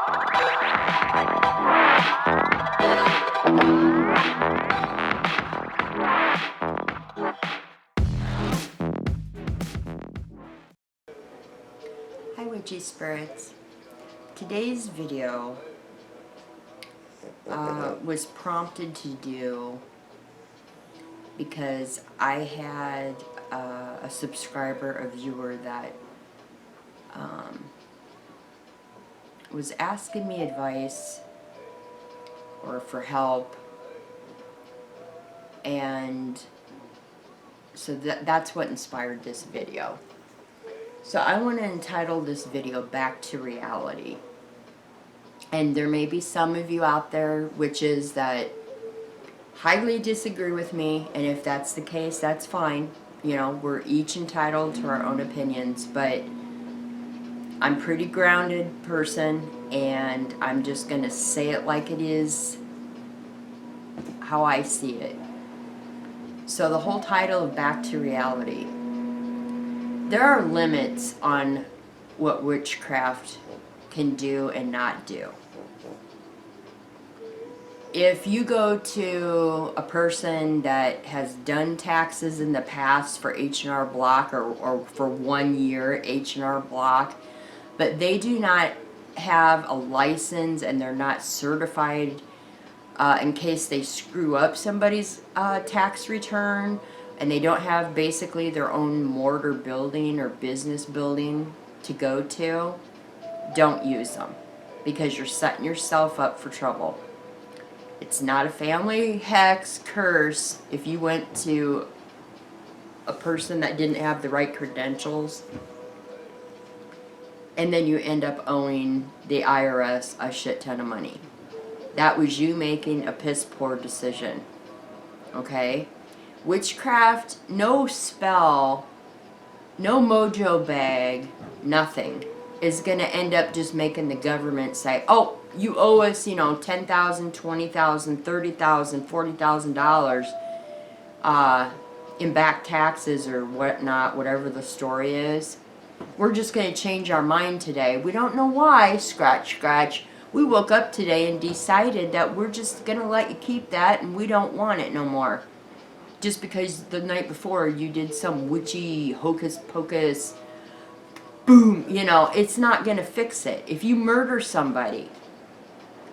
Hi witchy spirits. Today's video was prompted to do because I had a subscriber, a viewer that was asking me advice or for help, and so that's what inspired this video. So I want to entitle this video Back to Reality. And there may be some of you out there, witches, that highly disagree with me, and if that's the case, that's fine. You know, we're each entitled to our own opinions, but I'm a pretty grounded person, and I'm just going to say it like it is, how I see it. So the whole title of Back to Reality. There are limits on what witchcraft can do and not do. If you go to a person that has done taxes in the past for H&R Block or for 1 year H&R Block, but they do not have a license and they're not certified in case they screw up somebody's tax return, and they don't have basically their own mortar building or business building to go to, don't use them, because you're setting yourself up for trouble. It's not a family hex curse if you went to a person that didn't have the right credentials and then you end up owing the IRS a shit ton of money. That was you making a piss poor decision. Okay? Witchcraft, no spell, no mojo bag, nothing is going to end up just making the government say, oh, you owe us, you know, $10,000, $20,000, $30,000, $40,000 in back taxes or whatnot, whatever the story is. We're just going to change our mind today. We don't know why, scratch, scratch. We woke up today and decided that we're just going to let you keep that and we don't want it no more. Just because the night before you did some witchy hocus pocus, boom, you know, it's not going to fix it. If you murder somebody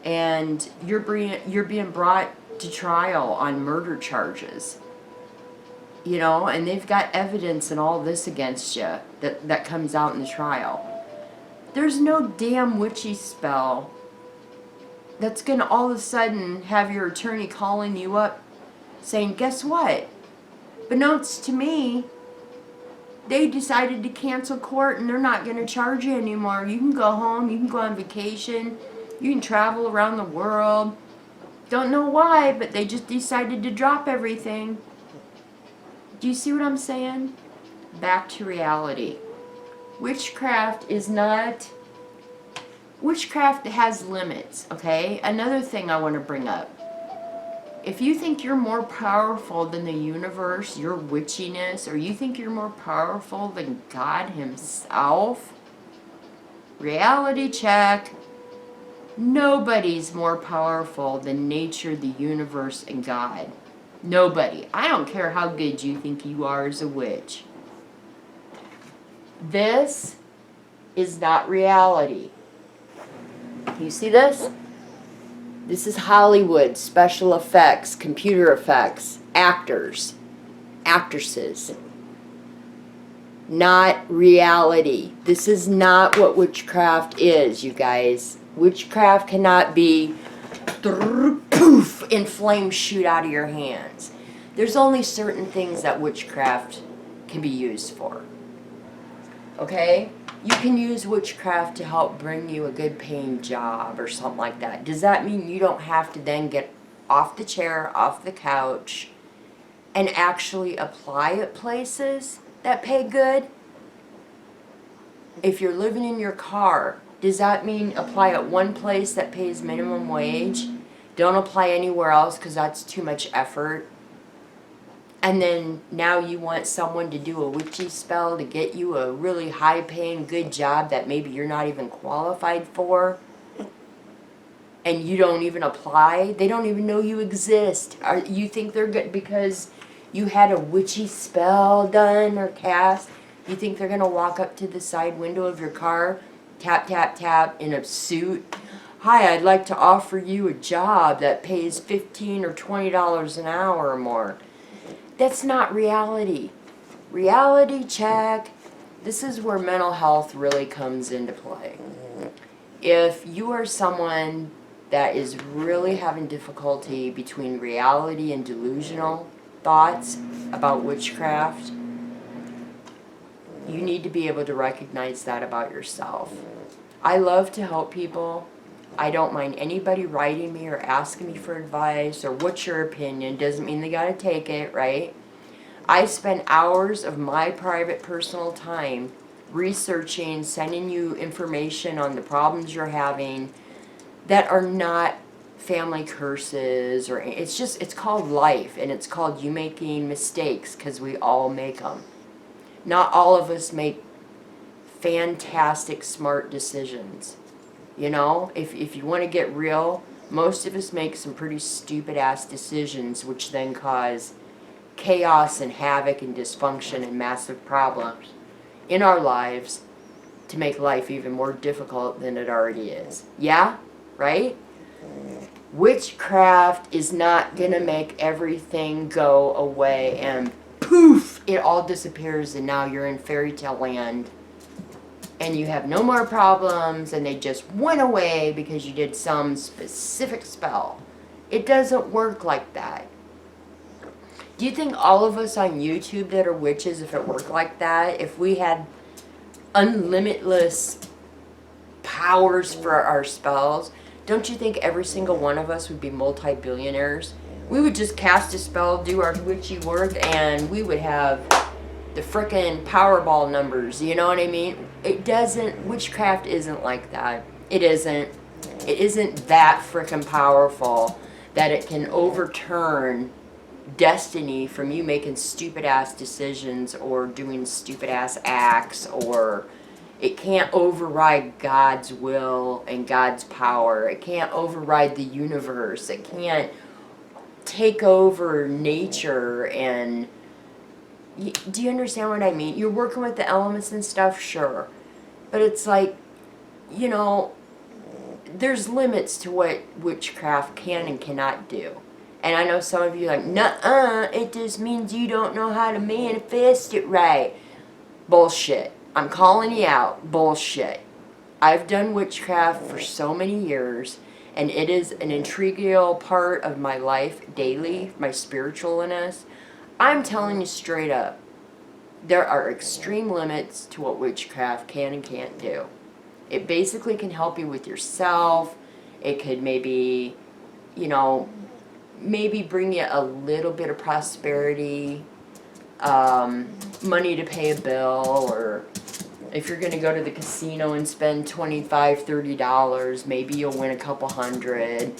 and you're being brought to trial on murder charges, you know, and they've got evidence and all this against you that comes out in the trial, there's no damn witchy spell that's going to all of a sudden have your attorney calling you up saying, guess what? Beknownst to me, they decided to cancel court and they're not going to charge you anymore. You can go home, you can go on vacation, you can travel around the world. Don't know why, but they just decided to drop everything. Do you see what I'm saying? Back to reality. Witchcraft is not... Witchcraft has limits, okay? Another thing I want to bring up. If you think you're more powerful than the universe, your witchiness, or you think you're more powerful than God himself, reality check. Nobody's more powerful than nature, the universe, and God. Nobody. I don't care how good you think you are as a witch. This is not reality. You see this? This is Hollywood, special effects, computer effects, actors, actresses. Not reality. This is not what witchcraft is, you guys. Witchcraft cannot be poof and flames shoot out of your hands. There's only certain things that witchcraft can be used for. Okay? You can use witchcraft to help bring you a good paying job or something like that. Does that mean you don't have to then get off the chair, off the couch, and actually apply at places that pay good? If you're living in your car, does that mean apply at one place that pays minimum wage? Don't apply anywhere else because that's too much effort. And then now you want someone to do a witchy spell to get you a really high-paying, good job that maybe you're not even qualified for? and you don't even apply. They don't even know you exist. You think they're good because you had a witchy spell done or cast? You think they're going to walk up to the side window of your car, tap, tap, tap, in a suit? Hi, I'd like to offer you a job that pays $15 or $20 an hour or more. That's not reality. Reality check. This is where mental health really comes into play. If you are someone that is really having difficulty between reality and delusional thoughts about witchcraft, you need to be able to recognize that about yourself. I love to help people. I don't mind anybody writing me or asking me for advice or what's your opinion. Doesn't mean they gotta take it, right? I spend hours of my private personal time researching, sending you information on the problems you're having that are not family curses, or it's called life, and it's called you making mistakes, because we all make them. Not all of us make fantastic, smart decisions. You know, if you want to get real, most of us make some pretty stupid ass decisions, which then cause chaos and havoc and dysfunction and massive problems in our lives to make life even more difficult than it already is. Yeah? Right? Witchcraft is not going to make everything go away and poof, it all disappears and now you're in fairy tale land and you have no more problems and they just went away because you did some specific spell. It doesn't work like that. Do you think all of us on YouTube that are witches, if it worked like that, if we had unlimitless powers for our spells, don't you think every single one of us would be multi-billionaires? We would just cast a spell, do our witchy work, and we would have the frickin' Powerball numbers, you know what I mean? Witchcraft isn't like that. It isn't that frickin' powerful that it can overturn destiny from you making stupid ass decisions or doing stupid ass acts, or it can't override God's will and God's power. It can't override the universe. It can't take over nature. And do you understand what I mean? You're working with the elements and stuff, sure, but it's like, you know, there's limits to what witchcraft can and cannot do. And I know some of you are like, nuh-uh, it just means you don't know how to manifest it right. Bullshit. I'm calling you out. Bullshit. I've done witchcraft for so many years, and it is an integral part of my life daily, my spiritualness. I'm telling you straight up, there are extreme limits to what witchcraft can and can't do. It basically can help you with yourself. It could maybe, you know, maybe bring you a little bit of prosperity, money to pay a bill, or if you're going to go to the casino and spend $25, $30, maybe you'll win a couple hundred.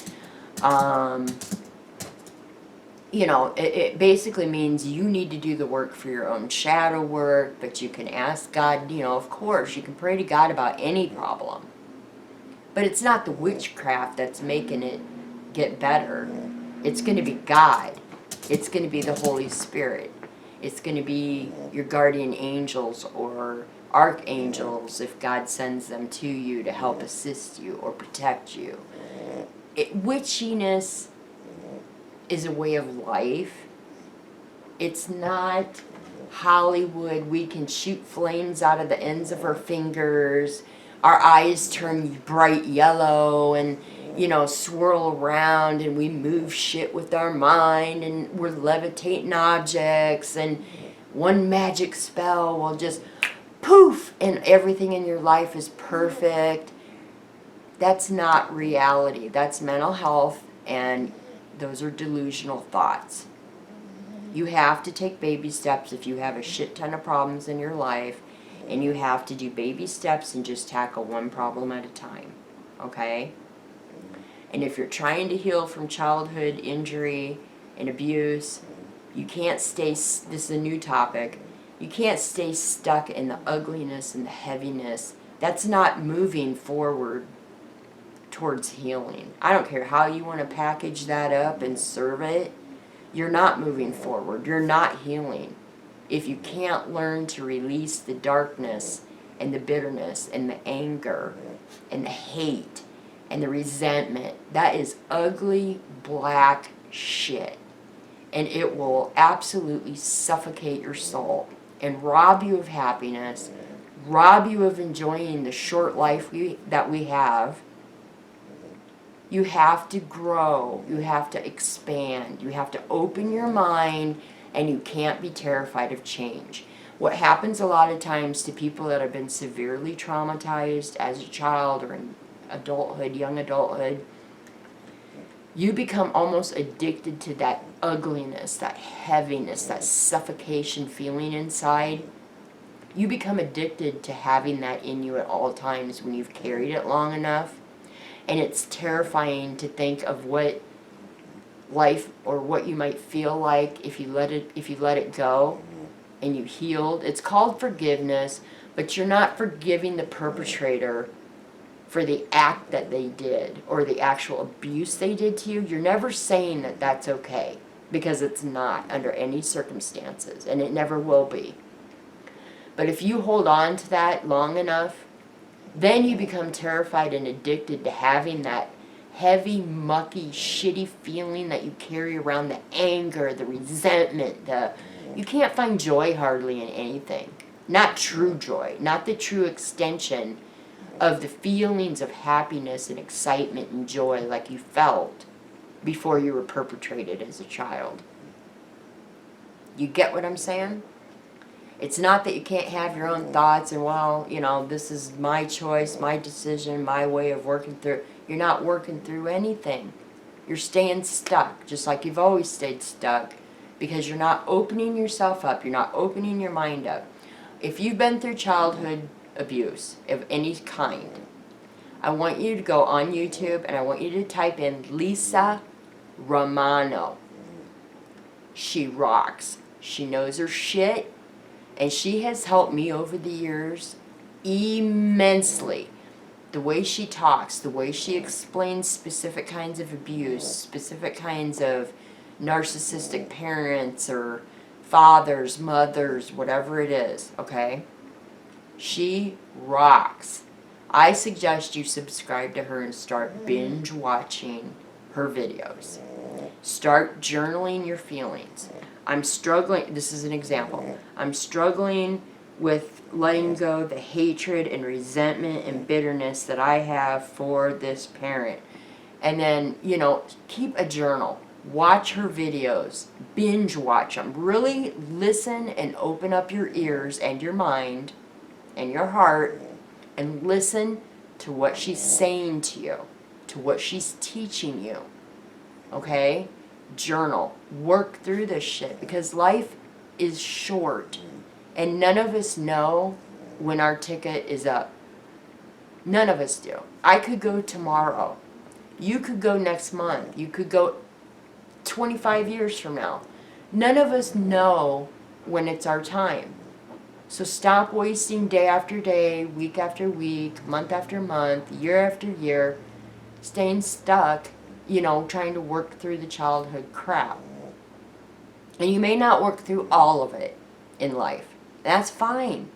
You know, it basically means you need to do the work for your own shadow work, but you can ask God, you know, of course, you can pray to God about any problem. But it's not the witchcraft that's making it get better. It's going to be God. It's going to be the Holy Spirit. It's going to be your guardian angels or archangels if God sends them to you to help assist you or protect you. Witchiness is a way of life. It's not Hollywood. We can shoot flames out of the ends of our fingers. Our eyes turn bright yellow and, you know, swirl around, and we move shit with our mind, and we're levitating objects, and one magic spell will just poof and everything in your life is perfect. That's not reality. That's mental health, and those are delusional thoughts. You have to take baby steps if you have a shit ton of problems in your life, and you have to do baby steps and just tackle one problem at a time, okay? And if you're trying to heal from childhood injury and abuse, you can't stay, this is a new topic, you can't stay stuck in the ugliness and the heaviness. That's not moving forward towards healing. I don't care how you want to package that up and serve it. You're not moving forward. You're not healing. If you can't learn to release the darkness and the bitterness and the anger and the hate and the resentment, that is ugly black shit. And it will absolutely suffocate your soul and rob you of happiness, rob you of enjoying the short life that we have. You have to grow. You have to expand. You have to open your mind, and you can't be terrified of change. What happens a lot of times to people that have been severely traumatized as a child or in adulthood, young adulthood, you become almost addicted to that ugliness, that heaviness, that suffocation feeling inside. You become addicted to having that in you at all times when you've carried it long enough. And it's terrifying to think of what life or what you might feel like if you let it go and you healed. It's called forgiveness, but you're not forgiving the perpetrator for the act that they did or the actual abuse they did to you. You're never saying that that's okay, because it's not under any circumstances, and it never will be. But if you hold on to that long enough, then you become terrified and addicted to having that heavy, mucky, shitty feeling that you carry around, the anger, the resentment, you can't find joy hardly in anything. Not true joy, not the true extension of the feelings of happiness and excitement and joy like you felt before you were perpetrated as a child. You get what I'm saying? It's not that you can't have your own thoughts and, well, this is my choice, my decision, my way of working through. You're not working through anything. You're staying stuck, just like you've always stayed stuck, because you're not opening yourself up. You're not opening your mind up. If you've been through childhood abuse of any kind, I want you to go on YouTube and I want you to type in Lisa Romano. She rocks. She knows her shit. And she has helped me over the years immensely. The way she talks, the way she explains specific kinds of abuse, specific kinds of narcissistic parents or fathers, mothers, whatever it is, okay? She rocks. I suggest you subscribe to her and start binge watching her videos. Start journaling your feelings. I'm struggling, this is an example, I'm struggling with letting go the hatred and resentment and bitterness that I have for this parent. And then, keep a journal. Watch her videos. Binge watch them. Really listen and open up your ears and your mind and your heart and listen to what she's saying to you, to what she's teaching you. Okay? Journal. Work through this shit, because life is short and none of us know when our ticket is up. None of us do. I could go tomorrow. You could go next month. You could go 25 years from now. None of us know when it's our time. So stop wasting day after day, week after week, month after month, year after year, staying stuck, trying to work through the childhood crap. And you may not work through all of it in life. That's fine.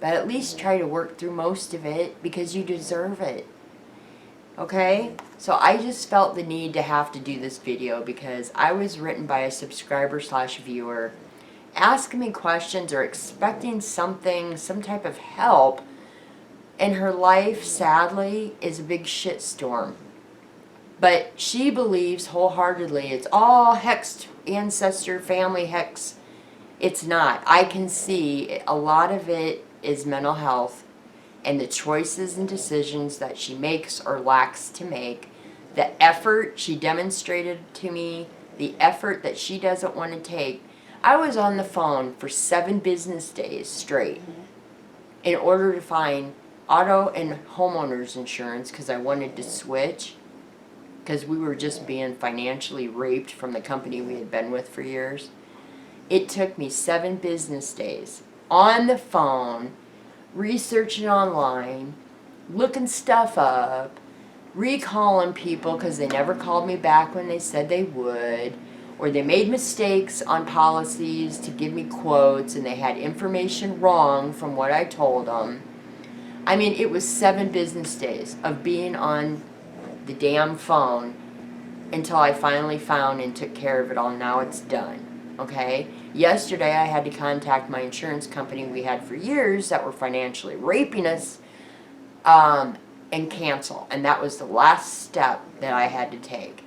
But at least try to work through most of it, because you deserve it. Okay? So I just felt the need to have to do this video because I was written by a subscriber/viewer asking me questions or expecting something, some type of help, and her life, sadly, is a big shitstorm. But she believes wholeheartedly it's all hexed ancestor, family hex. It's not. I can see a lot of it is mental health and the choices and decisions that she makes or lacks to make. The effort she demonstrated to me, the effort that she doesn't want to take. I was on the phone for 7 business days straight in order to find auto and homeowners insurance because I wanted to switch, because we were just being financially raped from the company we had been with for years. It took me 7 business days on the phone, researching online, looking stuff up, recalling people because they never called me back when they said they would, or they made mistakes on policies to give me quotes and they had information wrong from what I told them. I mean, it was 7 business days of being on the damn phone until I finally found and took care of it all. Now it's done, okay? Yesterday I had to contact my insurance company we had for years that were financially raping us, and cancel. And that was the last step that I had to take.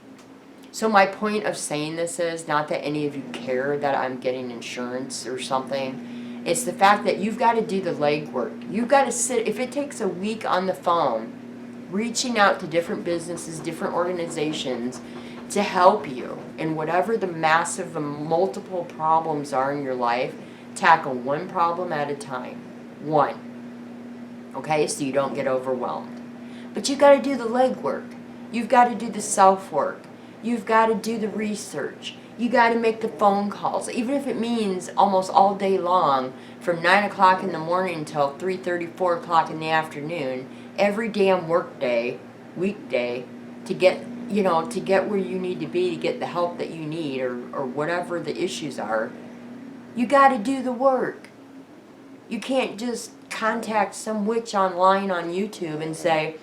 So my point of saying this is not that any of you care that I'm getting insurance or something. It's the fact that you've got to do the legwork. You've got to sit, if it takes a week on the phone, reaching out to different businesses, different organizations to help you in whatever the massive multiple problems are in your life, tackle one problem at a time. One. Okay, so you don't get overwhelmed. But you've got to do the legwork. You've got to do the self-work. You've got to do the research. You got to make the phone calls, even if it means almost all day long, from 9 o'clock in the morning until 3:30, 4 o'clock in the afternoon, every damn work day, weekday, to get, to get where you need to be, to get the help that you need, or whatever the issues are. You got to do the work. You can't just contact some witch online on YouTube and say,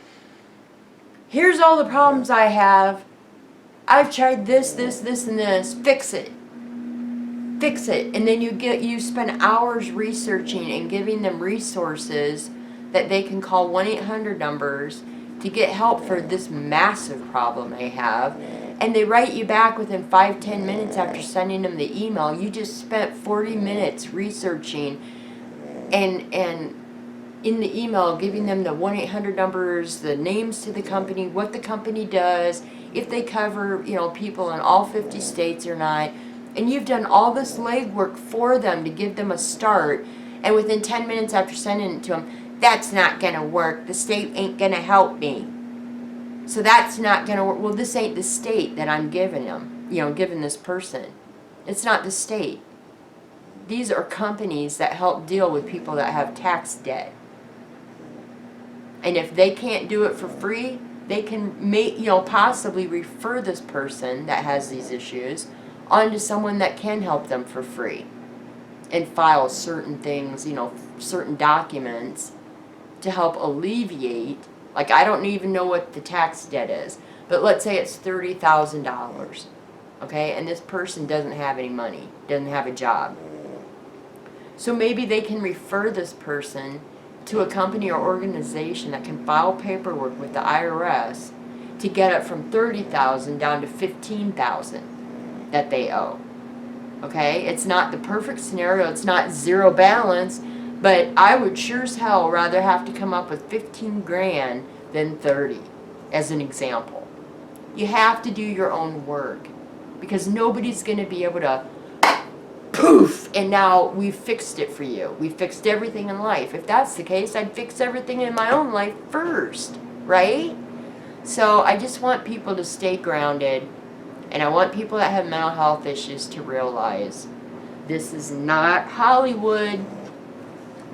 here's all the problems I have. I've tried this, this, and this. Fix it. Fix it. And then you spend hours researching and giving them resources that they can call 1-800 numbers to get help for this massive problem they have. And they write you back within 5-10 minutes after sending them the email. You just spent 40 minutes researching and in the email giving them the 1-800 numbers, the names to the company, what the company does, if they cover, people in all 50 states or not. And you've done all this legwork for them to give them a start. And within 10 minutes after sending it to them, that's not going to work. The state ain't going to help me. So that's not going to work. Well, this ain't the state that I'm giving them, giving this person. It's not the state. These are companies that help deal with people that have tax debt. And if they can't do it for free, they can possibly refer this person that has these issues onto someone that can help them for free and file certain things, certain documents to help alleviate. Like, I don't even know what the tax debt is, but let's say it's $30,000, okay? And this person doesn't have any money, doesn't have a job. So maybe they can refer this person to a company or organization that can file paperwork with the IRS to get it from $30,000 down to $15,000 that they owe. Okay? It's not the perfect scenario. It's not zero balance, but I would sure as hell rather have to come up with 15 grand than 30, as an example. You have to do your own work because nobody's going to be able to poof, and now we've fixed it for you. We fixed everything in life. If that's the case, I'd fix everything in my own life first, right? So I just want people to stay grounded, and I want people that have mental health issues to realize this is not Hollywood.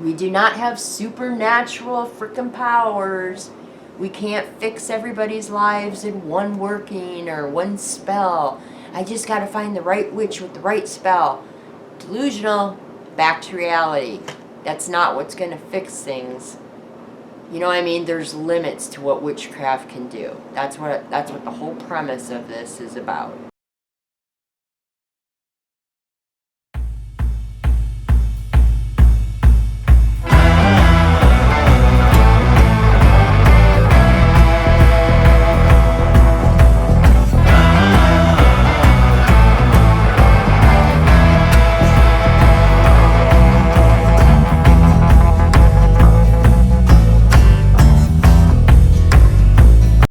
We do not have supernatural frickin' powers. We can't fix everybody's lives in one working or one spell. I just got to find the right witch with the right spell. Delusional, back to reality. That's not what's going to fix things. You know what I mean? There's limits to what witchcraft can do. That's what the whole premise of this is about.